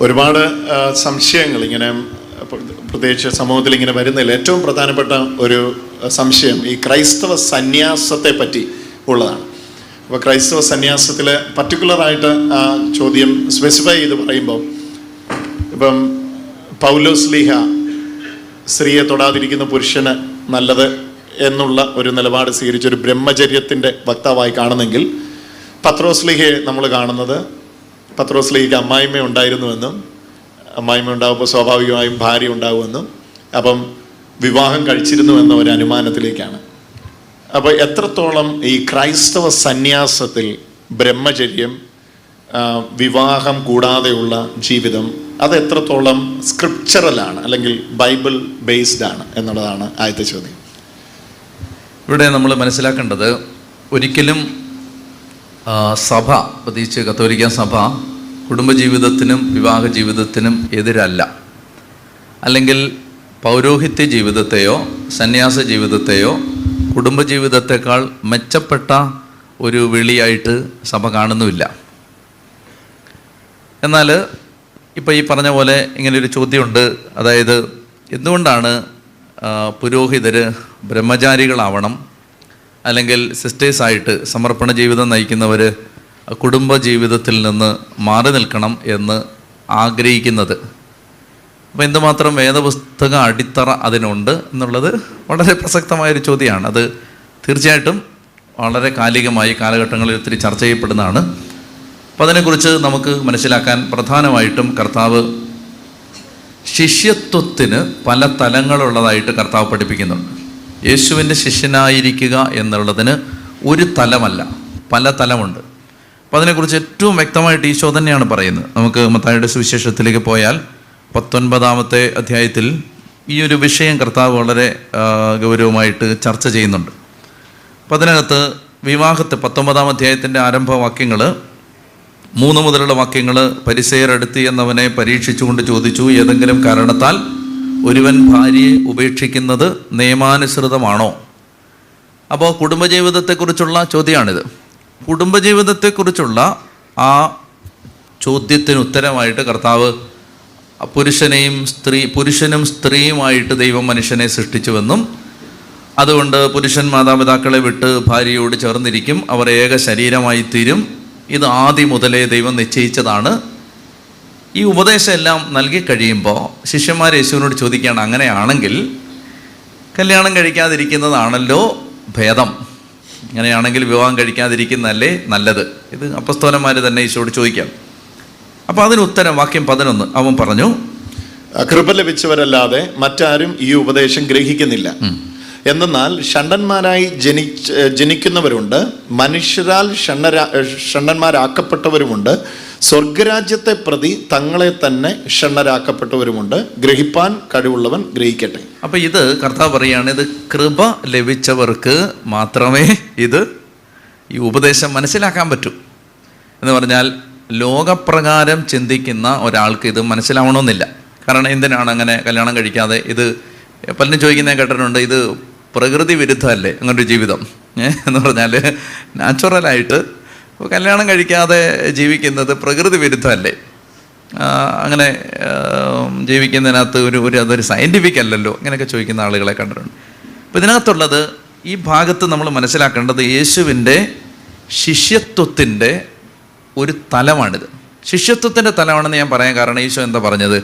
ഒരുപാട് സംശയങ്ങൾ ഇങ്ങനെ പ്രത്യേകിച്ച് സമൂഹത്തിൽ ഇങ്ങനെ വരുന്നതിൽ ഏറ്റവും പ്രധാനപ്പെട്ട ഒരു സംശയം ഈ ക്രൈസ്തവ സന്യാസത്തെ പറ്റി ഉള്ളതാണ്. അപ്പോൾ ക്രൈസ്തവ സന്യാസത്തിൽ പർട്ടിക്കുലറായിട്ട് ആ ചോദ്യം സ്പെസിഫൈ ചെയ്ത് പറയുമ്പോൾ, ഇപ്പം പൗലോസ് ലീഹ സ്ത്രീയെ തൊടാതിരിക്കുന്ന പുരുഷന് നല്ലത് എന്നുള്ള ഒരു നിലപാട് സ്വീകരിച്ചൊരു ബ്രഹ്മചര്യത്തിൻ്റെ വക്താവായി കാണുന്നെങ്കിൽ, പത്രോസ് ലീഹയെ നമ്മൾ കാണുന്നത് പത്രോസ് ലീഹയ്ക്ക് അമ്മായിമ്മ ഉണ്ടായിരുന്നുവെന്നും അമ്മായിമ്മ ഉണ്ടാകുമ്പോൾ സ്വാഭാവികമായും ഭാര്യ ഉണ്ടാകുമെന്നും അപ്പം വിവാഹം കഴിച്ചിരുന്നു എന്ന ഒരു അനുമാനത്തിലേക്കാണ്. അപ്പോൾ എത്രത്തോളം ഈ ക്രൈസ്തവ സന്യാസത്തിൽ ബ്രഹ്മചര്യം, വിവാഹം കൂടാതെയുള്ള ജീവിതം, അത് എത്രത്തോളം സ്ക്രിപ്ചറലാണ് അല്ലെങ്കിൽ ബൈബിൾ ബേസ്ഡ് ആണ് എന്നുള്ളതാണ് ആദ്യത്തെ ചോദ്യം. ഇവിടെ നമ്മൾ മനസ്സിലാക്കേണ്ടത്, ഒരിക്കലും സഭ, പ്രത്യേകിച്ച് കത്തോലിക്ക സഭ കുടുംബജീവിതത്തിനും വിവാഹ ജീവിതത്തിനും എതിരല്ല. അല്ലെങ്കിൽ പൗരോഹിത്യ ജീവിതത്തെയോ സന്യാസ ജീവിതത്തെയോ കുടുംബജീവിതത്തെക്കാൾ മെച്ചപ്പെട്ട ഒരു വിളിയായിട്ട് സഭ കാണുന്നുമില്ല. എന്നാൽ ഇപ്പോൾ ഈ പറഞ്ഞ പോലെ ഇങ്ങനൊരു ചോദ്യമുണ്ട്. അതായത്, എന്തുകൊണ്ടാണ് പുരോഹിതർ ബ്രഹ്മചാരികളാവണം, അല്ലെങ്കിൽ സിസ്റ്റേഴ്സായിട്ട് സമർപ്പണ ജീവിതം നയിക്കുന്നവർ കുടുംബ ജീവിതത്തിൽ നിന്ന് മാറി നിൽക്കണം എന്ന് ആഗ്രഹിക്കുന്നത്? അപ്പോൾ എന്തുമാത്രം വേദപുസ്തക അടിത്തറ അതിനുണ്ട് എന്നുള്ളത് വളരെ പ്രസക്തമായൊരു ചോദ്യമാണ്. അത് തീർച്ചയായിട്ടും വളരെ കാലികമായി കാലഘട്ടങ്ങളിൽ ഒത്തിരി ചർച്ച ചെയ്യപ്പെടുന്നതാണ്. അപ്പോൾ അതിനെക്കുറിച്ച് നമുക്ക് മനസ്സിലാക്കാൻ പ്രധാനമായിട്ടും കർത്താവ് ശിഷ്യത്വത്തിന് പല തലങ്ങളുള്ളതായിട്ട് കർത്താവ് പഠിപ്പിക്കുന്നുണ്ട്. യേശുവിൻ്റെ ശിഷ്യനായിരിക്കുക എന്നുള്ളതിന് ഒരു തലമല്ല, പല തലമുണ്ട്. അപ്പോൾ അതിനെക്കുറിച്ച് ഏറ്റവും വ്യക്തമായിട്ട് ഈശോ തന്നെയാണ് പറയുന്നത്. നമുക്ക് മത്തായിയുടെ സുവിശേഷത്തിലേക്ക് പോയാൽ 19-ാമത്തെ അധ്യായത്തിൽ ഈ ഒരു വിഷയം കർത്താവ് വളരെ ഗൗരവമായിട്ട് ചർച്ച ചെയ്യുന്നുണ്ട്. അപ്പം അതിനകത്ത് വിവാഹത്തെ 19-ാം അധ്യായത്തിൻ്റെ ആരംഭവാക്യങ്ങൾ 3 മുതലുള്ള വാക്യങ്ങൾ, പരിസയരടുത്ത് എന്നവനെ പരീക്ഷിച്ചുകൊണ്ട് ചോദിച്ചു, ഏതെങ്കിലും കാരണത്താൽ ഒരുവൻ ഭാര്യയെ ഉപേക്ഷിക്കുന്നത് നിയമാനുസൃതമാണോ? അപ്പോൾ കുടുംബജീവിതത്തെക്കുറിച്ചുള്ള ചോദ്യമാണിത്. കുടുംബജീവിതത്തെക്കുറിച്ചുള്ള ആ ചോദ്യത്തിന് ഉത്തരമായിട്ട് കർത്താവ് പുരുഷനും സ്ത്രീയുമായിട്ട് ദൈവം മനുഷ്യനെ സൃഷ്ടിച്ചുവെന്നും അതുകൊണ്ട് പുരുഷൻ മാതാപിതാക്കളെ വിട്ട് ഭാര്യയോട് ചേർന്നിരിക്കും, അവർ ഏക ശരീരമായി തീരും, ഇത് ആദ്യം മുതലേ ദൈവം നിശ്ചയിച്ചതാണ്. ഈ ഉപദേശം എല്ലാം നൽകി കഴിയുമ്പോൾ ശിഷ്യന്മാർ യേശുവിനോട് ചോദിക്കുകയാണ്, അങ്ങനെയാണെങ്കിൽ കല്യാണം കഴിക്കാതിരിക്കുന്നതാണല്ലോ ഭേദം, അങ്ങനെയാണെങ്കിൽ വിവാഹം കഴിക്കാതിരിക്കുന്നതല്ലേ നല്ലത്? ഇത് അപ്പസ്തോലന്മാർ തന്നെ യേശുവോട് ചോദിക്കാം. അപ്പോൾ അതിന് ഉത്തരം വാക്യം 11 അവൻ പറഞ്ഞു, കൃപ ലഭിച്ചവരല്ലാതെ മറ്റാരും ഈ ഉപദേശം ഗ്രഹിക്കുന്നില്ല. എന്നാൽ ഷണ്ഡന്മാരായി ജനിക്കുന്നവരുണ്ട്, മനുഷ്യരാൽ ഷണ്ഡന്മാരാക്കപ്പെട്ടവരുമുണ്ട്, സ്വർഗരാജ്യത്തെ പ്രതി തങ്ങളെ തന്നെ ഷണ്ഡരാക്കപ്പെട്ടവരുമുണ്ട്, ഗ്രഹിപ്പാൻ കഴിവുള്ളവൻ ഗ്രഹിക്കട്ടെ. അപ്പൊ ഇത് കർത്താവ് പറയാണ്, ഇത് കൃപ ലഭിച്ചവർക്ക് മാത്രമേ ഈ ഉപദേശം മനസ്സിലാക്കാൻ പറ്റൂ. എന്ന് പറഞ്ഞാൽ ലോകപ്രകാരം ചിന്തിക്കുന്ന ഒരാൾക്ക് ഇത് മനസ്സിലാവണമെന്നില്ല. കാരണം എന്തിനാണ് അങ്ങനെ കല്യാണം കഴിക്കാതെ? ഇത് പലരും ചോദിക്കുന്നത് കേട്ടിട്ടുണ്ട്, ഇത് പ്രകൃതി വിരുദ്ധമല്ലേ അങ്ങനൊരു ജീവിതം എന്ന് പറഞ്ഞാൽ നാച്ചുറലായിട്ട് കല്യാണം കഴിക്കാതെ ജീവിക്കുന്നത് പ്രകൃതി വിരുദ്ധമല്ലേ? അങ്ങനെ ജീവിക്കുന്നതിനകത്ത് അതൊരു സയൻറ്റിഫിക് അല്ലല്ലോ, അങ്ങനെയൊക്കെ ചോദിക്കുന്ന ആളുകളെ കണ്ടിട്ടുണ്ട്. അപ്പോൾ ഇതിനകത്തുള്ളത്, ഈ ഭാഗത്ത് നമ്മൾ മനസ്സിലാക്കേണ്ടത് യേശുവിൻ്റെ ശിഷ്യത്വത്തിൻ്റെ ഒരു തലമാണിത്. ശിഷ്യത്വത്തിൻ്റെ തലമാണെന്ന് ഞാൻ പറയാൻ കാരണം, ഈശോ എന്താ പറഞ്ഞത്?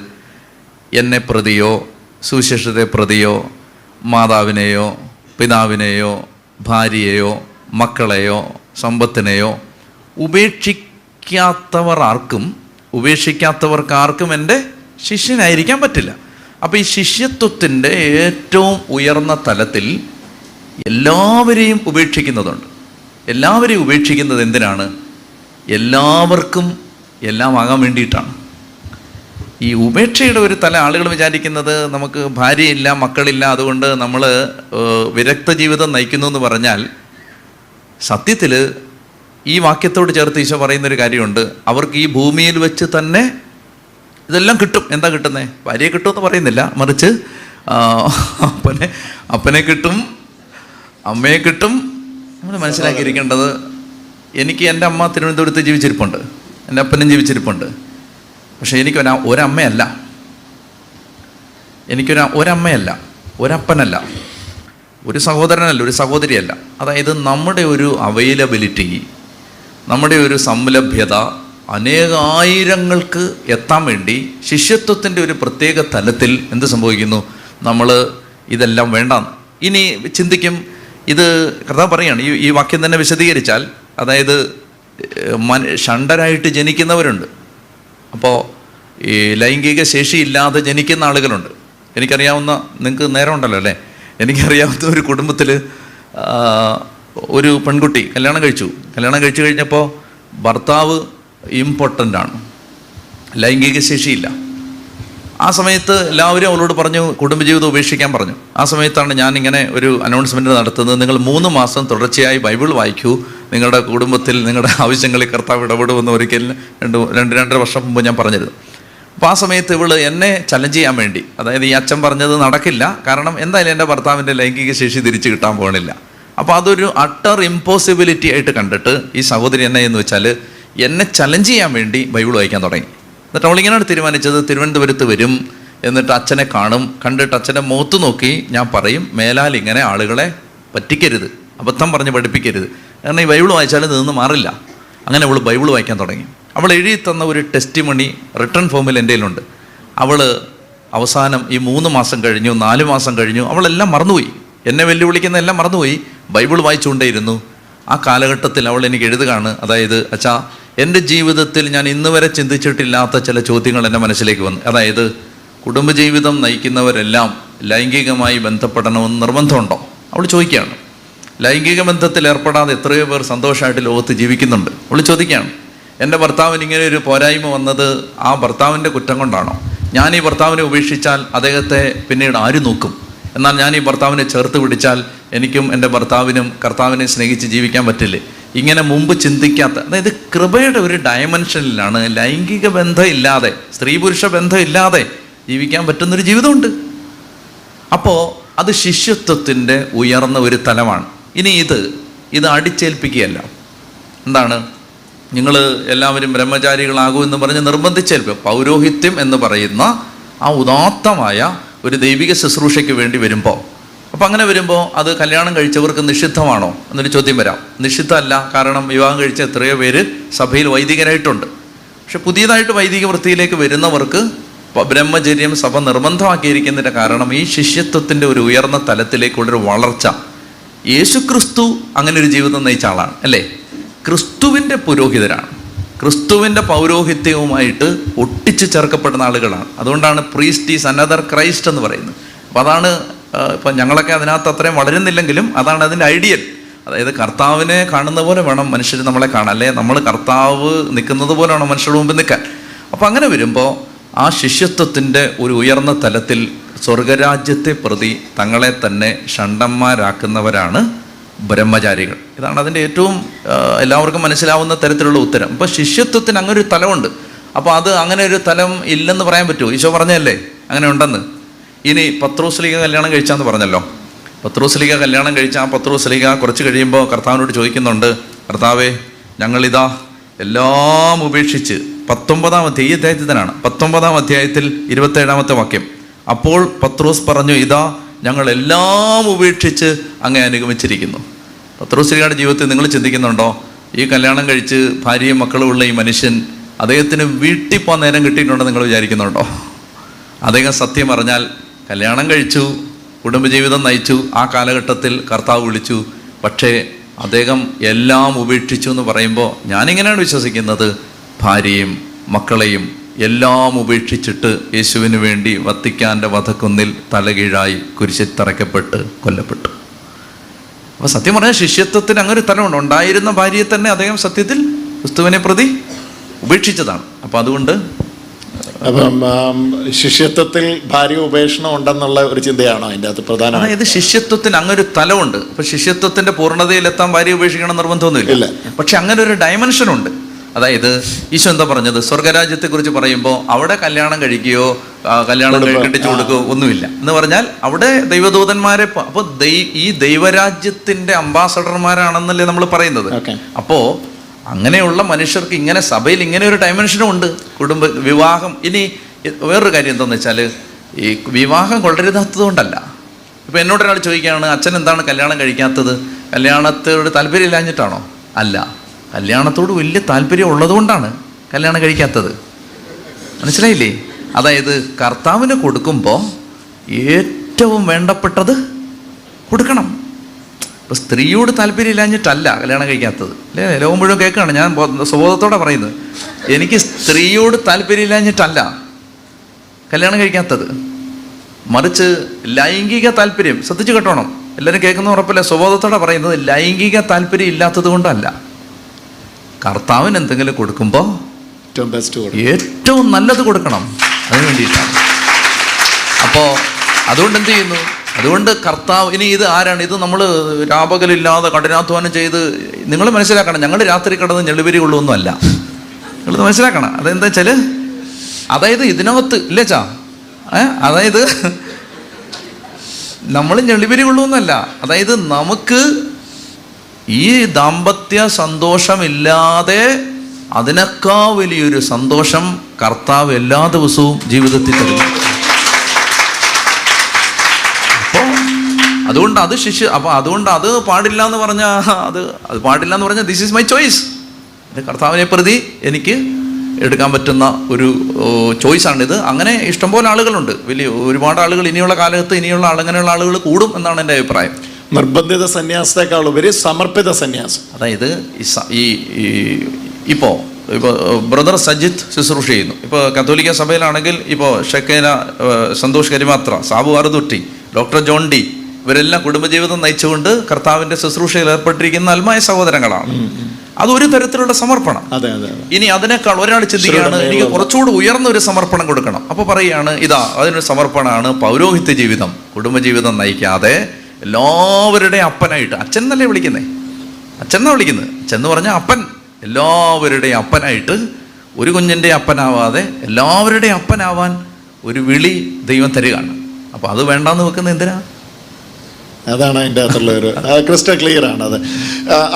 എന്നെ പ്രതിയോ സുവിശേഷത്തെ പ്രതിയോ മാതാവിനെയോ പിതാവിനെയോ ഭാര്യയെയോ മക്കളെയോ സമ്പത്തിനെയോ ഉപേക്ഷിക്കാത്തവർക്കാർക്കും എൻ്റെ ശിഷ്യനായിരിക്കാൻ പറ്റില്ല. അപ്പോൾ ഈ ശിഷ്യത്വത്തിൻ്റെ ഏറ്റവും ഉയർന്ന തലത്തിൽ എല്ലാവരെയും ഉപേക്ഷിക്കുന്നതുണ്ട്. എല്ലാവരെയും ഉപേക്ഷിക്കുന്നത് എന്തിനാണ്? എല്ലാവർക്കും എല്ലാം ആകാൻ വേണ്ടിയിട്ടാണ്. ഈ ഉപേക്ഷയുടെ ഒരു തല ആളുകൾ വിചാരിക്കുന്നത്, നമുക്ക് ഭാര്യയില്ല മക്കളില്ല അതുകൊണ്ട് നമ്മൾ വിരക്ത ജീവിതം നയിക്കുന്നു എന്ന് പറഞ്ഞാൽ, സത്യത്തിൽ ഈ വാക്യത്തോട് ചേർത്ത് ഈശോ പറയുന്നൊരു കാര്യമുണ്ട്. അവർക്ക് ഈ ഭൂമിയിൽ വെച്ച് തന്നെ ഇതെല്ലാം കിട്ടും. എന്താ കിട്ടുന്നത്? ഭാര്യയെ കിട്ടുമെന്ന് പറയുന്നില്ല, മറിച്ച് അപ്പനെ കിട്ടും, അമ്മയെ കിട്ടും. നമ്മൾ മനസ്സിലാക്കിയിരിക്കേണ്ടത്, എനിക്ക് എൻ്റെ അമ്മ തിരുവനന്തപുരത്ത് ജീവിച്ചിരിപ്പുണ്ട്, എൻ്റെ അപ്പനും ജീവിച്ചിരിപ്പുണ്ട്. പക്ഷെ ഒരമ്മയല്ല, ഒരമ്മയല്ല, ഒരപ്പനല്ല, ഒരു സഹോദരനല്ല, ഒരു സഹോദരിയല്ല. അതായത് നമ്മുടെ ഒരു അവൈലബിലിറ്റി, നമ്മുടെ ഒരു സംലഭ്യത അനേകായിരങ്ങൾക്ക് എത്താൻ വേണ്ടി ശിഷ്യത്വത്തിൻ്റെ ഒരു പ്രത്യേക തലത്തിൽ എന്ത് സംഭവിക്കുന്നു? നമ്മൾ ഇതെല്ലാം വേണ്ട. ഇനി ചിന്തിക്കും, ഇത് കർത്താവ് പറയുകയാണ്, ഈ വാക്യം തന്നെ വിശദീകരിച്ചാൽ, അതായത് ഷണ്ടരായിട്ട് ജനിക്കുന്നവരുണ്ട്, അപ്പോൾ ഈ ലൈംഗിക ശേഷിയില്ലാതെ ജനിക്കുന്ന ആളുകളുണ്ട്. എനിക്കറിയാവുന്ന, നിങ്ങൾക്ക് നേരം ഉണ്ടല്ലോ അല്ലേ, എനിക്കറിയാവുന്ന ഒരു കുടുംബത്തിൽ ഒരു പെൺകുട്ടി കല്യാണം കഴിച്ചു കഴിഞ്ഞപ്പോൾ ഭർത്താവ് ഇമ്പോർട്ടൻ്റാണ്, ലൈംഗിക ശേഷിയില്ല. ആ സമയത്ത് എല്ലാവരും അവളോട് പറഞ്ഞു കുടുംബജീവിതം ഉപേക്ഷിക്കാൻ പറഞ്ഞു. ആ സമയത്താണ് ഞാനിങ്ങനെ ഒരു അനൗൺസ്മെൻറ്റ് നടത്തുന്നത്, നിങ്ങൾ 3 മാസം തുടർച്ചയായി ബൈബിൾ വായിക്കൂ, നിങ്ങളുടെ കുടുംബത്തിൽ നിങ്ങളുടെ ആവശ്യങ്ങളിൽ കർത്താവ് ഇടപെടുമെന്ന് ഒരിക്കൽ 2-2.5 വർഷം മുമ്പ് ഞാൻ പറഞ്ഞിരുന്നു. അപ്പോൾ ആ സമയത്ത് ഇവള് എന്നെ ചലഞ്ച് ചെയ്യാൻ വേണ്ടി, അതായത് ഈ അച്ഛൻ പറഞ്ഞത് നടക്കില്ല, കാരണം എന്തായാലും എൻ്റെ ഭർത്താവിൻ്റെ ലൈംഗിക ശേഷി തിരിച്ചു കിട്ടാൻ പോകണില്ല. അപ്പോൾ അതൊരു അട്ടർ ഇമ്പോസിബിലിറ്റി ആയിട്ട് കണ്ടിട്ട് ഈ സഹോദരി എന്ന് വെച്ചാൽ എന്നെ ചലഞ്ച് ചെയ്യാൻ വേണ്ടി ബൈബിൾ വായിക്കാൻ തുടങ്ങി. എന്നിട്ട് അവളിങ്ങനെയാണ് തീരുമാനിച്ചത്, തിരുവനന്തപുരത്ത് വരും, എന്നിട്ട് അച്ഛനെ കാണും, കണ്ടിട്ട് അച്ഛൻ്റെ മുഖത്ത് നോക്കി ഞാൻ പറയും, മേലാൽ ഇങ്ങനെ ആളുകളെ പറ്റിക്കരുത്, അബദ്ധം പറഞ്ഞ് പഠിപ്പിക്കരുത്, കാരണം ഈ ബൈബിൾ വായിച്ചാലും നിന്ന് മാറില്ല. അങ്ങനെ അവൾ ബൈബിൾ വായിക്കാൻ തുടങ്ങി. അവൾ എഴുതി തന്ന ഒരു ടെസ്റ്റിമണി റിട്ടേൺ ഫോമിൽ എൻ്റെ കയ്യിലുണ്ട്. അവൾ അവസാനം ഈ 3 മാസം കഴിഞ്ഞു, 4 മാസം കഴിഞ്ഞു, അവളെല്ലാം മറന്നുപോയി, എന്നെ വെല്ലുവിളിക്കുന്ന എല്ലാം മറന്നുപോയി, ബൈബിൾ വായിച്ചുകൊണ്ടേയിരുന്നു. ആ കാലഘട്ടത്തിൽ അവൾ എനിക്ക് എഴുതുകയാണ്, അതായത് അച്ഛാ, എൻ്റെ ജീവിതത്തിൽ ഞാൻ ഇന്ന് വരെ ചിന്തിച്ചിട്ടില്ലാത്ത ചില ചോദ്യങ്ങൾ എൻ്റെ മനസ്സിലേക്ക് വന്നു. അതായത് കുടുംബജീവിതം നയിക്കുന്നവരെല്ലാം ലൈംഗികമായി ബന്ധപ്പെടണമെന്ന് നിർബന്ധമുണ്ടോ? അവൾ ചോദിക്കുകയാണ്. ലൈംഗിക ബന്ധത്തിൽ ഏർപ്പെടാതെ എത്രയോ പേർ സന്തോഷമായിട്ട് ലോകത്ത് ജീവിക്കുന്നുണ്ട്. അവൾ ചോദിക്കുകയാണ്, എൻ്റെ ഭർത്താവിന് ഇങ്ങനെ ഒരു പോരായ്മ വന്നത് ആ ഭർത്താവിൻ്റെ കുറ്റം കൊണ്ടാണോ? ഞാൻ ഈ ഭർത്താവിനെ ഉപേക്ഷിച്ചാൽ അദ്ദേഹത്തെ പിന്നീട് ആര് നോക്കും? എന്നാൽ ഞാൻ ഈ ഭർത്താവിനെ ചേർത്ത് പിടിച്ചാൽ എനിക്കും എൻ്റെ ഭർത്താവിനും കർത്താവിനെ സ്നേഹിച്ച് ജീവിക്കാൻ പറ്റില്ലേ? ഇങ്ങനെ മുമ്പ് ചിന്തിക്കാത്ത, അതായത് കൃപയുടെ ഒരു ഡയമെൻഷനിലാണ് ലൈംഗിക ബന്ധം ഇല്ലാതെ, സ്ത്രീ പുരുഷ ബന്ധം ഇല്ലാതെ ജീവിക്കാൻ പറ്റുന്നൊരു ജീവിതമുണ്ട്. അപ്പോൾ അത് ശിഷ്യത്വത്തിൻ്റെ ഉയർന്ന ഒരു തലമാണ്. ഇനി ഇത് അടിച്ചേൽപ്പിക്കുകയല്ല. എന്താണ്? നിങ്ങൾ എല്ലാവരും ബ്രഹ്മചാരികളാകുമെന്ന് പറഞ്ഞ് നിർബന്ധിച്ചേൽപ്പിക്കും. പൗരോഹിത്യം എന്ന് പറയുന്ന ആ ഉദാത്തമായ ഒരു ദൈവിക ശുശ്രൂഷയ്ക്ക് വേണ്ടി വരുമ്പോൾ, അപ്പോൾ അങ്ങനെ വരുമ്പോൾ അത് കല്യാണം കഴിച്ചവർക്ക് നിഷിദ്ധമാണോ എന്നൊരു ചോദ്യം വരാം. നിഷിദ്ധമല്ല, കാരണം വിവാഹം കഴിച്ച എത്രയോ പേര് സഭയിൽ വൈദികരായിട്ടുണ്ട്. പക്ഷെ പുതിയതായിട്ട് വൈദിക വൃത്തിയിലേക്ക് വരുന്നവർക്ക് ബ്രഹ്മചര്യം സഭ നിർബന്ധമാക്കിയിരിക്കുന്നതിൻ്റെ കാരണം ഈ ശിഷ്യത്വത്തിൻ്റെ ഒരു ഉയർന്ന തലത്തിലേക്കുള്ളൊരു വളർച്ച. യേശുക്രിസ്തു അങ്ങനെ ഒരു ജീവിതം നയിച്ച ആളാണ് അല്ലേ? ക്രിസ്തുവിൻ്റെ പുരോഹിതരാണ്, ക്രിസ്തുവിൻ്റെ പൗരോഹിത്യവുമായിട്ട് ഒട്ടിച്ചു ചേർക്കപ്പെടുന്ന ആളുകളാണ്. അതുകൊണ്ടാണ് പ്രീസ്റ്റ് ഈസ് അനദർ ക്രൈസ്റ്റ് എന്ന് പറയുന്നത്. അപ്പോൾ അതാണ് ഇപ്പം ഞങ്ങളൊക്കെ അതിനകത്ത് അത്രയും വളരുന്നില്ലെങ്കിലും അതാണ് അതിൻ്റെ ഐഡിയൽ. അതായത് കർത്താവിനെ കാണുന്ന പോലെ വേണം മനുഷ്യർ നമ്മളെ കാണാൻ, അല്ലേ നമ്മൾ കർത്താവ് നിൽക്കുന്നത് പോലെ വേണം മനുഷ്യരുടെ മുമ്പിൽ നിൽക്കാൻ. അപ്പോൾ അങ്ങനെ വരുമ്പോൾ ആ ശിഷ്യത്വത്തിൻ്റെ ഒരു ഉയർന്ന തലത്തിൽ സ്വർഗരാജ്യത്തെ പ്രതി തങ്ങളെ തന്നെ ഷണ്ടന്മാരാക്കുന്നവരാണ് ബ്രഹ്മചാരികൾ. ഇതാണ് അതിൻ്റെ ഏറ്റവും എല്ലാവർക്കും മനസ്സിലാവുന്ന തരത്തിലുള്ള ഉത്തരം. അപ്പോൾ ശിഷ്യത്വത്തിന് അങ്ങനെ ഒരു തലമുണ്ട്. അപ്പോൾ അത് അങ്ങനെ ഒരു തലം ഇല്ലെന്ന് പറയാൻ പറ്റുമോ? ഈശോ പറഞ്ഞല്ലേ അങ്ങനെ ഉണ്ടെന്ന്. ഇനി പത്രോസ്ലീഹ കല്യാണം കഴിച്ചാന്ന് പറഞ്ഞല്ലോ. പത്രോസ്ലീഹ കല്യാണം കഴിച്ച ആ പത്രോസ്ലീഹ കുറച്ച് കഴിയുമ്പോൾ കർത്താവിനോട് ചോദിക്കുന്നുണ്ട്, കർത്താവേ, ഞങ്ങളിതാ എല്ലാം ഉപേക്ഷിച്ച്, 19-ാം അധ്യായം, ഈ അധ്യായത്തിനാണ് 19-ാം അധ്യായത്തിൽ 27-ാമത്തെ വാക്യം. അപ്പോൾ പത്രോസ് പറഞ്ഞു, ഇതാ ഞങ്ങൾ എല്ലാം ഉപേക്ഷിച്ച് അങ്ങേ അനുഗമിച്ചിരിക്കുന്നു. പത്രോസ്ലീഹയുടെ ജീവിതത്തിൽ നിങ്ങൾ ചിന്തിക്കുന്നുണ്ടോ, ഈ കല്യാണം കഴിച്ച് ഭാര്യയും മക്കളും ഉള്ള ഈ മനുഷ്യൻ, അദ്ദേഹത്തിന് വീട്ടിൽ പോകാൻ നേരം കിട്ടിയിട്ടുണ്ടെന്ന് നിങ്ങൾ വിചാരിക്കുന്നുണ്ടോ? അദ്ദേഹം സത്യം പറഞ്ഞാൽ കല്യാണം കഴിച്ചു, കുടുംബജീവിതം നയിച്ചു, ആ കാലഘട്ടത്തിൽ കർത്താവ് വിളിച്ചു. പക്ഷേ അദ്ദേഹം എല്ലാം ഉപേക്ഷിച്ചു എന്ന് പറയുമ്പോൾ ഞാനിങ്ങനെയാണ് വിശ്വസിക്കുന്നത്, ഭാര്യയും മക്കളെയും എല്ലാം ഉപേക്ഷിച്ചിട്ട് യേശുവിന് വേണ്ടി വത്തിക്കാൻ്റെ വധക്കുന്നിൽ തലകീഴായി കുരിശിൽ തറയ്ക്കപ്പെട്ട് കൊല്ലപ്പെട്ടു. അപ്പോൾ സത്യം പറഞ്ഞാൽ ശിഷ്യത്വത്തിന് അങ്ങനെ ഒരു തലമുണ്ട്. ഉണ്ടായിരുന്ന ഭാര്യയെ തന്നെ അദ്ദേഹം സത്യത്തിൽ ക്രിസ്തുവിനെ പ്രതി ഉപേക്ഷിച്ചതാണ്. അപ്പോൾ അതുകൊണ്ട് അപ്പം ശിഷ്യത്വത്തിൽ ഭാര്യ ഉപേക്ഷണം ഉണ്ടെന്നുള്ള ഒരു ചിന്തയാണോ അതിൻ്റെ അകത്ത് പ്രധാനം? അതായത് ശിഷ്യത്വത്തിന് അങ്ങനെ ഒരു തലമുണ്ട്. അപ്പൊ ശിഷ്യത്വത്തിന്റെ പൂർണ്ണതയിലെത്താൻ ഭാര്യ ഉപേക്ഷിക്കണം നിർബന്ധമൊന്നുമില്ല. പക്ഷെ അങ്ങനെ ഒരു ഡയമെൻഷൻ ഉണ്ട്. അതായത് ഈശോ എന്താ പറഞ്ഞത്? സ്വർഗരാജ്യത്തെ കുറിച്ച് പറയുമ്പോൾ അവിടെ കല്യാണം കഴിക്കുകയോ കല്യാണം കെട്ടിച്ചു കൊടുക്കുകയോ ഒന്നുമില്ല എന്ന് പറഞ്ഞാൽ അവിടെ ദൈവദൂതന്മാരെ, അപ്പോൾ ഈ ദൈവരാജ്യത്തിന്റെ അംബാസഡർമാരാണെന്നല്ലേ നമ്മൾ പറയുന്നത്. അപ്പോൾ അങ്ങനെയുള്ള മനുഷ്യർക്ക് ഇങ്ങനെ സഭയിൽ ഇങ്ങനെ ഒരു ഡയമെൻഷനും ഉണ്ട്. വിവാഹം. ഇനി വേറൊരു കാര്യം എന്താണെന്ന് വെച്ചാൽ, ഈ വിവാഹം കൊള്ളരുതാത്തത് കൊണ്ടല്ല. ഇപ്പം എന്നോടൊരാൾ ചോദിക്കുകയാണ്, അച്ഛൻ എന്താണ് കല്യാണം കഴിക്കാത്തത്? കല്യാണത്തോട് താല്പര്യമില്ലാഞ്ഞിട്ടാണോ? അല്ല, കല്യാണത്തോട് വലിയ താല്പര്യം ഉള്ളതുകൊണ്ടാണ് കല്യാണം കഴിക്കാത്തത്. മനസ്സിലായില്ലേ? അതായത് കർത്താവിന് കൊടുക്കുമ്പോൾ ഏറ്റവും വേണ്ടപ്പെട്ടത് കൊടുക്കണം. ഇപ്പം സ്ത്രീയോട് താല്പര്യമില്ലാഞ്ഞിട്ടല്ല കല്യാണം കഴിക്കാത്തത്. അല്ലേ? ലോകം മുഴുവൻ കേൾക്കുകയാണ്, ഞാൻ സ്വബോധത്തോടെ പറയുന്നത്. എനിക്ക് സ്ത്രീയോട് താല്പര്യമില്ലാഞ്ഞിട്ടല്ല കല്യാണം കഴിക്കാത്തത്, മറിച്ച് ലൈംഗിക താല്പര്യം. ശ്രദ്ധിച്ചു കേട്ടോണം, എല്ലാവരും കേൾക്കുന്ന ഉറപ്പല്ലേ? സ്വബോധത്തോടെ പറയുന്നത് ലൈംഗിക താല്പര്യം ഇല്ലാത്തത് കൊണ്ടല്ല. കർത്താവിന് എന്തെങ്കിലും കൊടുക്കുമ്പോൾ ഏറ്റവും നല്ലത് കൊടുക്കണം, അതിന് വേണ്ടിയിട്ടാണ്. അപ്പോൾ അതുകൊണ്ട് എന്ത് ചെയ്യുന്നു? അതുകൊണ്ട് കർത്താവ്, ഇനി ഇത് ആരാണ്? ഇത് നമ്മൾ രാപകലില്ലാതെ കഠിനാധ്വാനം ചെയ്ത്, നിങ്ങൾ മനസ്സിലാക്കണം, ഞങ്ങൾ രാത്രി കിടന്ന് ഞെളിവരി കൊള്ളുമൊന്നുമല്ല. നിങ്ങളിത് മനസ്സിലാക്കണം. അതെന്താ വെച്ചാൽ, അതായത് ഇതിനകത്ത് ഇല്ലേ ചാ, അതായത് നമ്മൾ ഞെളിവരി കൊള്ളുമൊന്നുമല്ല. അതായത് നമുക്ക് ഈ ദാമ്പത്യ സന്തോഷമില്ലാതെ അതിനേക്കാൾ വലിയൊരു സന്തോഷം കർത്താവ് എല്ലാ ദിവസവും ജീവിതത്തിൽ തരും. അപ്പോൾ അതുകൊണ്ട് അത് അപ്പോൾ അതുകൊണ്ട് അത് പാടില്ല എന്ന് പറഞ്ഞാൽ അത് പാടില്ല എന്ന് പറഞ്ഞാൽ ദിസ് ഈസ് മൈ ചോയ്സ്. കർത്താവിനെ പ്രതി എനിക്ക് എടുക്കാൻ പറ്റുന്ന ഒരു ചോയ്സാണിത്. അങ്ങനെ ഇഷ്ടംപോലെ ആളുകളുണ്ട്, ഒരുപാട് ആളുകൾ. ഇനിയുള്ള കാലത്ത് ഇനിയുള്ള അങ്ങനെയുള്ള ആളുകൾ കൂടും എന്നാണ് എൻ്റെ അഭിപ്രായം. നിർബന്ധിത സന്യാസത്തെക്കാൾ ഉപരി സമർപ്പിത സന്യാസം. അതായത് ഇപ്പോൾ ബ്രദർ സജിത്ത് ശുശ്രൂഷ ചെയ്യുന്നു. ഇപ്പോൾ കത്തോലിക്ക സഭയിലാണെങ്കിൽ ഇപ്പോൾ Shekinah Santhosh Karimattra, Sabu Aruthutty, doctor John D, ഇവരെല്ലാം കുടുംബജീവിതം നയിച്ചുകൊണ്ട് കർത്താവിൻ്റെ ശുശ്രൂഷയിൽ ഏർപ്പെട്ടിരിക്കുന്ന ആത്മായ സഹോദരങ്ങളാണ്. അതൊരു തരത്തിലുള്ള സമർപ്പണം. ഇനി അതിനേക്കാൾ ഒരാൾ ചിന്തിക്കുകയാണ്, എനിക്ക് കുറച്ചുകൂടി ഉയർന്ന ഒരു സമർപ്പണം കൊടുക്കണം. അപ്പോൾ പറയുകയാണ്, ഇതാ അതിനൊരു സമർപ്പണമാണ് പൗരോഹിത്യ ജീവിതം. കുടുംബജീവിതം നയിക്കാതെ എല്ലാവരുടെ അപ്പനായിട്ട്, അച്ഛൻ എന്നല്ലേ വിളിക്കുന്നേ, അച്ഛൻ എന്നാ വിളിക്കുന്നത്, അച്ഛൻ എന്ന് പറഞ്ഞാൽ അപ്പൻ, എല്ലാവരുടെ അപ്പനായിട്ട്, ഒരു കുഞ്ഞിൻ്റെ അപ്പനാവാതെ എല്ലാവരുടെയും അപ്പനാവാൻ ഒരു വിളി ദൈവം തരികയാണ്. അപ്പോൾ അത് വേണ്ടാന്ന് വെക്കുന്നത് എന്തിനാ? അതാണ് അതിൻ്റെ അകത്തുള്ള ഒരു ക്രിസ്റ്റൽ ക്ലിയർ ആണ്. അത്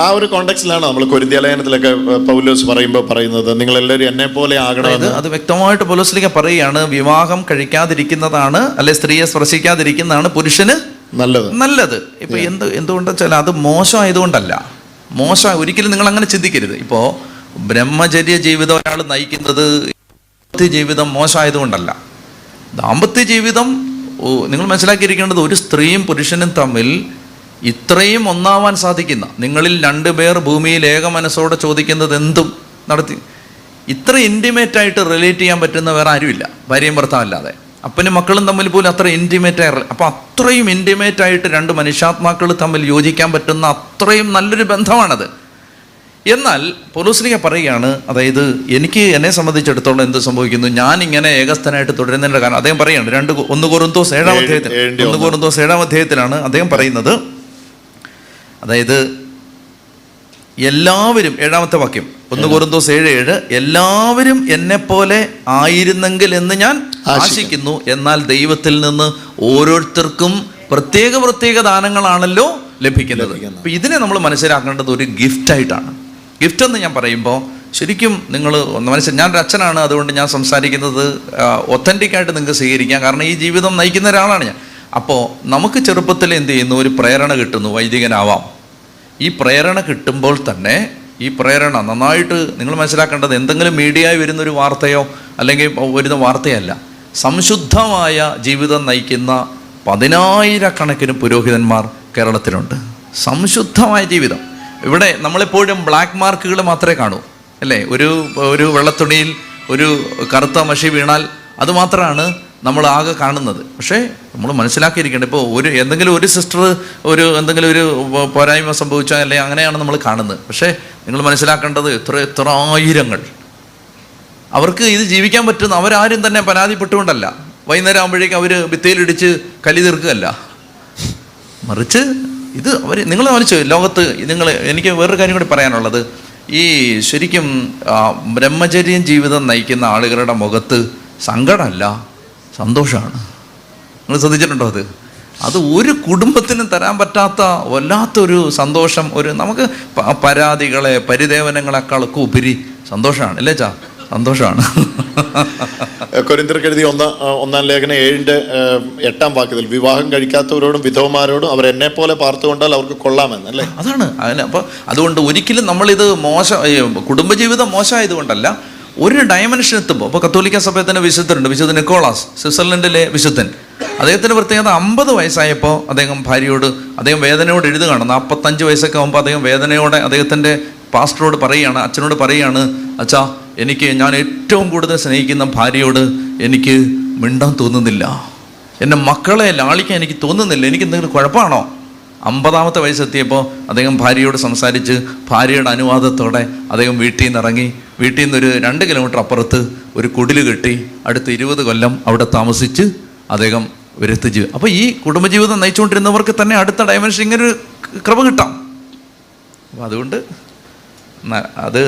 ആ ഒരു കോണ്ടെക്സ്റ്റിലാണ് നമ്മൾ കൊരിന്ത്യ ലേഖനത്തിലൊക്കെ പൗലോസ് പറയുന്നത്, നിങ്ങളെല്ലാവരും എന്നെ പോലെ ആകണം. അത് വ്യക്തമായിട്ട് പൗലോസിലേക്ക് പറയുകയാണ്, വിവാഹം കഴിക്കാതിരിക്കുന്നതാണ്, അല്ലെ സ്ത്രീയെ സ്പർശിക്കാതിരിക്കുന്നതാണ് പുരുഷന് നല്ലത്. ഇപ്പൊ എന്തുകൊണ്ടെന്ന് വെച്ചാൽ അത് മോശമായതുകൊണ്ടല്ല. ഒരിക്കലും നിങ്ങൾ അങ്ങനെ ചിന്തിക്കരുത്. ഇപ്പോൾ ബ്രഹ്മചര്യ ജീവിതം ഒരാൾ നയിക്കുന്നത് ജീവിതം മോശമായതുകൊണ്ടല്ല. ദാമ്പത്യ ജീവിതം നിങ്ങൾ മനസ്സിലാക്കിയിരിക്കേണ്ടത്, ഒരു സ്ത്രീയും പുരുഷനും തമ്മിൽ ഇത്രയും ഒന്നാവാൻ സാധിക്കുന്ന, നിങ്ങളിൽ 2 പേർ ഭൂമിയിൽ ഏക മനസ്സോടെ ചോദിക്കുന്നത് എന്തും നടത്തി ഇത്ര ഇൻറ്റിമേറ്റായിട്ട് റിലേറ്റ് ചെയ്യാൻ പറ്റുന്ന വേറെ ആരുമില്ല, ഭാര്യയും ഭർത്താവല്ലാതെ. അപ്പനും മക്കളും തമ്മിൽ പോലും അത്ര ഇൻറ്റിമേറ്റായി, അപ്പോൾ അത്രയും ഇൻറ്റിമേറ്റായിട്ട് 2 മനുഷ്യാത്മാക്കൾ തമ്മിൽ യോജിക്കാൻ പറ്റുന്ന അത്രയും നല്ലൊരു ബന്ധമാണത്. എന്നാൽ പൗലോസ് പറയുകയാണ്, അതായത് എന്നെ സംബന്ധിച്ചിടത്തോളം എന്ത് സംഭവിക്കുന്നു, ഞാൻ ഇങ്ങനെ ഏകസ്ഥനായിട്ട് തുടരുന്നതിൻ്റെ കാരണം അദ്ദേഹം പറയുകയാണ്. 1 കൊറിന്തോസ് 7 അധ്യായത്തിലാണ് അദ്ദേഹം പറയുന്നത്. അതായത് എല്ലാവരും, 7-ാമത്തെ വാക്യം, 1 കൊറിന്തോസ് 7:7, എല്ലാവരും എന്നെ പോലെ ആയിരുന്നെങ്കിൽ എന്ന് ഞാൻ ആശിക്കുന്നു, എന്നാൽ ദൈവത്തിൽ നിന്ന് ഓരോരുത്തർക്കും പ്രത്യേക ദാനങ്ങളാണല്ലോ ലഭിക്കുന്നത്. അപ്പൊ ഇതിനെ നമ്മൾ മനസ്സിലാക്കേണ്ടത് ഒരു ഗിഫ്റ്റായിട്ടാണ്. ഗിഫ്റ്റ് എന്ന് ഞാൻ പറയുമ്പോൾ ശരിക്കും നിങ്ങൾ ഞാനൊരു അച്ഛനാണ്, അതുകൊണ്ട് ഞാൻ സംസാരിക്കുന്നത് ഒത്തൻറ്റിക്കായിട്ട് നിങ്ങൾക്ക് സ്വീകരിക്കാം, കാരണം ഈ ജീവിതം നയിക്കുന്ന ഒരാളാണ് ഞാൻ. അപ്പോൾ നമുക്ക് ചെറുപ്പത്തിൽ എന്ത് ചെയ്യുന്നു, ഒരു പ്രേരണ കിട്ടുന്നു, വൈദികനാവാം. ഈ പ്രേരണ കിട്ടുമ്പോൾ തന്നെ ഈ പ്രേരണ നന്നായിട്ട് നിങ്ങൾ മനസ്സിലാക്കേണ്ടത് എന്തെങ്കിലും മീഡിയയിൽ വരുന്നൊരു വാർത്തയോ അല്ലെങ്കിൽ വരുന്ന വാർത്തയല്ല. സംശുദ്ധമായ ജീവിതം നയിക്കുന്ന 10,000-കണക്കിന് പുരോഹിതന്മാർ കേരളത്തിലുണ്ട്. സംശുദ്ധമായ ജീവിതം. ഇവിടെ നമ്മളെപ്പോഴും ബ്ലാക്ക് മാർക്കുകൾ മാത്രമേ കാണൂ, അല്ലേ? ഒരു വെള്ളത്തുണിയിൽ ഒരു കറുത്ത മഷി വീണാൽ അത് മാത്രമാണ് നമ്മൾ ആകെ കാണുന്നത്. പക്ഷേ നമ്മൾ മനസ്സിലാക്കിയിരിക്കേണ്ടത്, ഇപ്പോൾ എന്തെങ്കിലും ഒരു സിസ്റ്റർ എന്തെങ്കിലും ഒരു പോരായ്മ സംഭവിച്ചാൽ അല്ലെങ്കിൽ അങ്ങനെയാണ് നമ്മൾ കാണുന്നത്. പക്ഷേ നിങ്ങൾ മനസ്സിലാക്കേണ്ടത് എത്ര ആയിരങ്ങൾ അവർക്ക് ഇത് ജീവിക്കാൻ പറ്റുന്ന, അവരാരും തന്നെ പരാതിപ്പെട്ടുകൊണ്ടല്ല, വൈകുന്നേരം ആകുമ്പോഴേക്കും അവർ ഭിത്തിയിലിടിച്ച് കലി തീർക്കുകയല്ല, മറിച്ച് ഇത് നിങ്ങൾ മനസ്സിൽ ലോകത്ത് എനിക്ക് വേറൊരു കാര്യം കൂടി പറയാനുള്ളത്, ഈ ശരിക്കും ബ്രഹ്മചര്യം ജീവിതം നയിക്കുന്ന ആളുകളുടെ മുഖത്ത് സങ്കടമല്ല, സന്തോഷമാണ്. നിങ്ങൾ ശ്രദ്ധിച്ചിട്ടുണ്ടോ? അത് അത് ഒരു കുടുംബത്തിനും തരാൻ പറ്റാത്ത വല്ലാത്തൊരു സന്തോഷം. ഒരു നമുക്ക് പരാതികളെ പരിദേവനങ്ങളെക്കാളൊക്കെ ഉപരി സന്തോഷമാണ്, അല്ലേ ചാ? സന്തോഷമാണ്. കൊരിന്ത്യർക്ക് എഴുതിയ ഒന്നാം ലേഖനം 7:8 വാക്യത്തിൽ വിവാഹം കഴിക്കാത്തവരോടും വിധവമാരോടും അവർ എന്നെ പോലെ പാർത്തുകൊണ്ടാൽ അവർക്ക് കൊള്ളാമെന്ന്, അല്ലേ? അതാണ് അതിന്. അപ്പോൾ അതുകൊണ്ട് ഒരിക്കലും നമ്മളിത് കുടുംബജീവിതം മോശമായതുകൊണ്ടല്ല, ഒരു ഡയമെൻഷൻ എത്തുമ്പോൾ. അപ്പോൾ കത്തോലിക്ക സഭയിൽ തന്നെ വിശുദ്ധരുണ്ട്, വിശുദ്ധ നിക്കോളാസ്, സ്വിറ്റ്സർലൻഡിലെ വിശുദ്ധൻ. അദ്ദേഹത്തിൻ്റെ പ്രത്യേകത 50 വയസ്സായപ്പോൾ അദ്ദേഹം ഭാര്യയോട്, അദ്ദേഹം വേദനയോട് എഴുതുകയാണ്. 45 വയസ്സൊക്കെ ആകുമ്പോൾ അദ്ദേഹം വേദനയോടെ അദ്ദേഹത്തിൻ്റെ പാസ്റ്ററോട് പറയുകയാണ്, അച്ഛനോട് പറയുകയാണ്, അച്ഛാ, ഞാൻ ഏറ്റവും കൂടുതൽ സ്നേഹിക്കുന്ന ഭാര്യയോട് എനിക്ക് മിണ്ടാൻ തോന്നുന്നില്ല, എൻ്റെ മക്കളെ ലാളിക്കാൻ എനിക്ക് തോന്നുന്നില്ല, എനിക്ക് എന്തെങ്കിലും കുഴപ്പമാണോ? 50-ാമത്തെ വയസ്സെത്തിയപ്പോൾ അദ്ദേഹം ഭാര്യയോട് സംസാരിച്ച് ഭാര്യയുടെ അനുവാദത്തോടെ അദ്ദേഹം വീട്ടിൽ നിന്ന് ഇറങ്ങി. വീട്ടിൽ നിന്നൊരു 2 കിലോമീറ്റർ അപ്പുറത്ത് ഒരു കുടില് കെട്ടി അടുത്ത 20 കൊല്ലം അവിടെ താമസിച്ച് അദ്ദേഹം വിരക്തി. അപ്പോൾ ഈ കുടുംബജീവിതം നയിച്ചുകൊണ്ടിരുന്നവർക്ക് തന്നെ അടുത്ത ഡയമെൻഷൻ ഇങ്ങനൊരു കൃപ കിട്ടാം. അപ്പോൾ അതുകൊണ്ട് അത്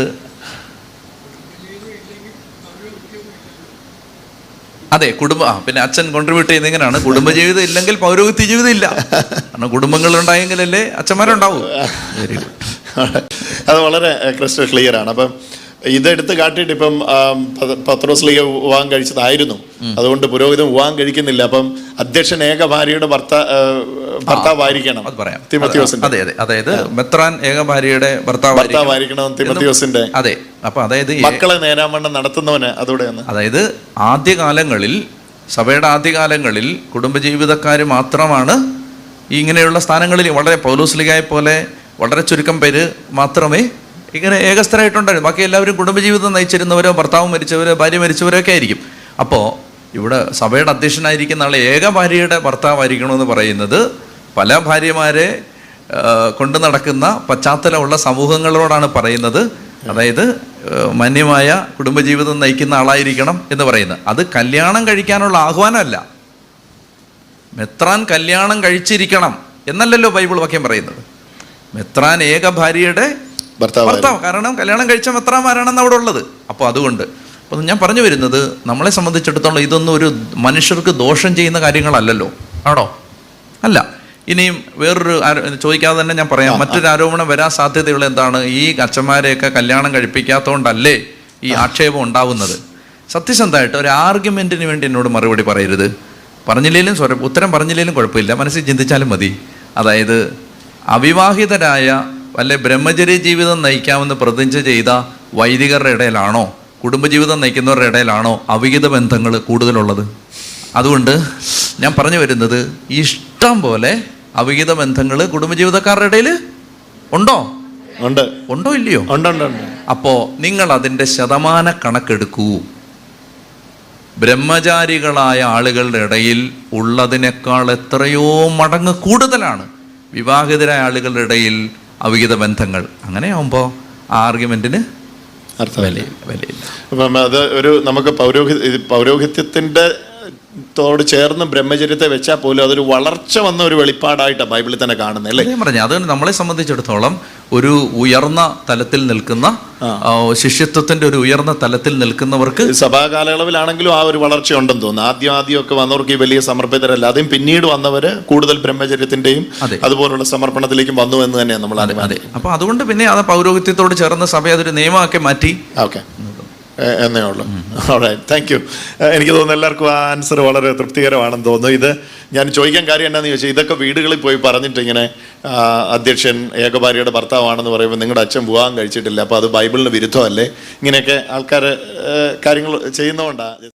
അതെ, പിന്നെ അച്ഛൻ കോൺട്രിബ്യൂട്ട് ചെയ്യുന്ന ഇങ്ങനെയാണ്, കുടുംബജീവിതം ഇല്ലെങ്കിൽ പൗരോഹിത്യ ജീവിതം ഇല്ല. കാരണം കുടുംബങ്ങൾ ഉണ്ടായെങ്കിലല്ലേ അച്ഛന്മാരുണ്ടാവും. Very good. അത് വളരെ ക്രിസ്റ്റൽ ക്ലിയർ ആണ്. അപ്പം ഇതെടുത്ത് കാട്ടിയിട്ട് ഇപ്പം പത്രോസ് ലീഗ വിവാഹം കഴിച്ചതായിരുന്നു, അതുകൊണ്ട് പുരോഹിതൻ വിവാഹം കഴിക്കുന്നില്ല. അപ്പം അധ്യക്ഷൻ ഏക ഭാര്യയുടെ ഭർത്താവായിരിക്കണം. അത് പറയാം, തിമോത്തിയോസിന്റെ. അതെ അതെ, അതായത് മെത്രാൻ ഏക ഭാര്യയുടെ ഭർത്താവായിരിക്കണം തിമോത്തിയോസിന്റെ. അതെ. അപ്പൊ അതായത് മക്കളെ നേരാമണ്ണം നടത്തുന്നവന് അതോടെ. അതായത് ആദ്യകാലങ്ങളിൽ, സഭയുടെ ആദ്യകാലങ്ങളിൽ കുടുംബജീവിതക്കാർ മാത്രമാണ് ഇങ്ങനെയുള്ള സ്ഥാനങ്ങളിൽ, വളരെ പൗലോസ് ലീഗയെ പോലെ വളരെ ചുരുക്കം പേര് മാത്രമേ ഇങ്ങനെ ഏകസ്ഥരായിട്ടുണ്ടായിരുന്നു. ബാക്കി എല്ലാവരും കുടുംബജീവിതം നയിച്ചിരുന്നവരോ ഭർത്താവ് മരിച്ചവരോ ഭാര്യ മരിച്ചവരോ ഒക്കെ ആയിരിക്കും. അപ്പോൾ ഇവിടെ സഭയുടെ അധ്യക്ഷനായിരിക്കുന്ന ആൾ ഏക ഭാര്യയുടെ ഭർത്താവായിരിക്കണമെന്ന് പറയുന്നത് പല ഭാര്യമാരെ കൊണ്ടു നടക്കുന്ന പശ്ചാത്തലമുള്ള സമൂഹങ്ങളോടാണ് പറയുന്നത്. അതായത് മാന്യമായ കുടുംബജീവിതം നയിക്കുന്ന ആളായിരിക്കണം എന്ന് പറയുന്നത്. അത് കല്യാണം കഴിക്കാനുള്ള ആഹ്വാനമല്ല, മെത്രാൻ കല്യാണം കഴിച്ചിരിക്കണം എന്നല്ലല്ലോ ബൈബിൾ വാക്യം പറയുന്നത്. മെത്രാൻ ഏക ഭാര്യയുടെ ഭർത്താവ്, കാരണം കല്യാണം കഴിച്ച മെത്രാന്മാരാണെന്ന് അവിടെ ഉള്ളത്. അപ്പോൾ അതുകൊണ്ട് ഞാൻ പറഞ്ഞു വരുന്നത്, നമ്മളെ സംബന്ധിച്ചിടത്തോളം ഇതൊന്നും ഒരു മനുഷ്യർക്ക് ദോഷം ചെയ്യുന്ന കാര്യങ്ങളല്ലല്ലോ, ആണോ? അല്ല. ഇനിയും വേറൊരു ചോദിക്കാതെ തന്നെ ഞാൻ പറയാം, മറ്റൊരു ആരോപണം വരാൻ സാധ്യതയുള്ള എന്താണ്? ഈ അച്ഛന്മാരെയൊക്കെ കല്യാണം കഴിപ്പിക്കാത്തതുകൊണ്ടല്ലേ ഈ ആക്ഷേപം ഉണ്ടാവുന്നത്? സത്യസന്ധമായിട്ട് ഒരു ആർഗ്യുമെന്റിന് വേണ്ടി എന്നോട് മറുപടി പറയരുത്. പറഞ്ഞില്ലെങ്കിലും ഉത്തരം പറഞ്ഞില്ലെങ്കിലും കുഴപ്പമില്ല, മനസ്സിൽ ചിന്തിച്ചാലും മതി. അതായത് അവിവാഹിതരായ വല്ല ബ്രഹ്മചര്യ ജീവിതം നയിക്കാമെന്ന് പ്രതിജ്ഞ ചെയ്ത വൈദികരുടെ ഇടയിലാണോ, കുടുംബജീവിതം നയിക്കുന്നവരുടെ ഇടയിലാണോ അവിഹിത ബന്ധങ്ങൾ കൂടുതലുള്ളത്? അതുകൊണ്ട് ഞാൻ പറഞ്ഞു വരുന്നത്, ഇഷ്ടം പോലെ അവിഹിത ബന്ധങ്ങൾ കുടുംബജീവിതക്കാരുടെ ഇടയിൽ ഉണ്ടോ? ഉണ്ടോ ഇല്ലയോ? അപ്പോൾ നിങ്ങൾ അതിൻ്റെ ശതമാന കണക്കെടുക്കൂ. ബ്രഹ്മചാരികളായ ആളുകളുടെ ഇടയിൽ ഉള്ളതിനേക്കാൾ എത്രയോ മടങ്ങ് കൂടുതലാണ് വിവാഹിതരായ ആളുകളുടെ ഇടയിൽ അവിഹിത ബന്ധങ്ങൾ. അങ്ങനെ ആവുമ്പോൾ ആ ആർഗ്യുമെന്റിന് വിലയില്ല. അപ്പം അത് നമുക്ക് പൗരോഹിത്യത്തിന്റെ ത്തോട് ചേർന്ന് ബ്രഹ്മചര്യത്തെ വെച്ചാൽ പോലും അതൊരു വളർച്ച വന്ന ഒരു വെളിപ്പാടായിട്ടാണ് ബൈബിളിൽ തന്നെ കാണുന്നത്, അല്ലേ? പറഞ്ഞു അതുകൊണ്ട് നമ്മളെ സംബന്ധിച്ചിടത്തോളം ഒരു ഉയർന്ന തലത്തിൽ നിൽക്കുന്ന ശിഷ്യത്വത്തിന്റെ ഒരു ഉയർന്ന തലത്തിൽ നിൽക്കുന്നവർക്ക് സഭാ കാലയളവിലാണെങ്കിലും ആ ഒരു വളർച്ച ഉണ്ടെന്ന് തോന്നുന്നു. ആദ്യമൊക്കെ വന്നവർക്ക് ഈ വലിയ സമർപ്പിതരല്ല, ആദ്യം പിന്നീട് വന്നവര് കൂടുതൽ ബ്രഹ്മചര്യത്തിന്റെയും അതുപോലുള്ള സമർപ്പണത്തിലേക്കും വന്നു എന്ന് തന്നെയാണ് നമ്മൾ അറിയാം. അപ്പൊ അതുകൊണ്ട് പിന്നെ അത് പൗരോഹിത്യത്തോട് ചേർന്ന സഭ അതൊരു നിയമമാക്കി മാറ്റി. ഓക്കെ എന്നേ ഉള്ളൂ. Thank you. എനിക്ക് തോന്നുന്നു എല്ലാവർക്കും ആ ആൻസർ വളരെ തൃപ്തികരമാണെന്ന് തോന്നുന്നു. ഇത് ഞാൻ ചോദിക്കാൻ കാര്യം എന്താണെന്ന് ചോദിച്ചാൽ, ഇതൊക്കെ വീടുകളിൽ പോയി പറഞ്ഞിട്ട് ഇങ്ങനെ അധ്യക്ഷൻ ഏകഭാര്യയുടെ ഭർത്താവാണെന്ന് പറയുമ്പോൾ നിങ്ങളുടെ അച്ഛൻ വിവാഹം കഴിച്ചിട്ടില്ല, അപ്പോൾ അത് ബൈബിളിന് വിരുദ്ധമല്ലേ, ഇങ്ങനെയൊക്കെ ആൾക്കാർ കാര്യങ്ങൾ ചെയ്യുന്നതുകൊണ്ടാണ്.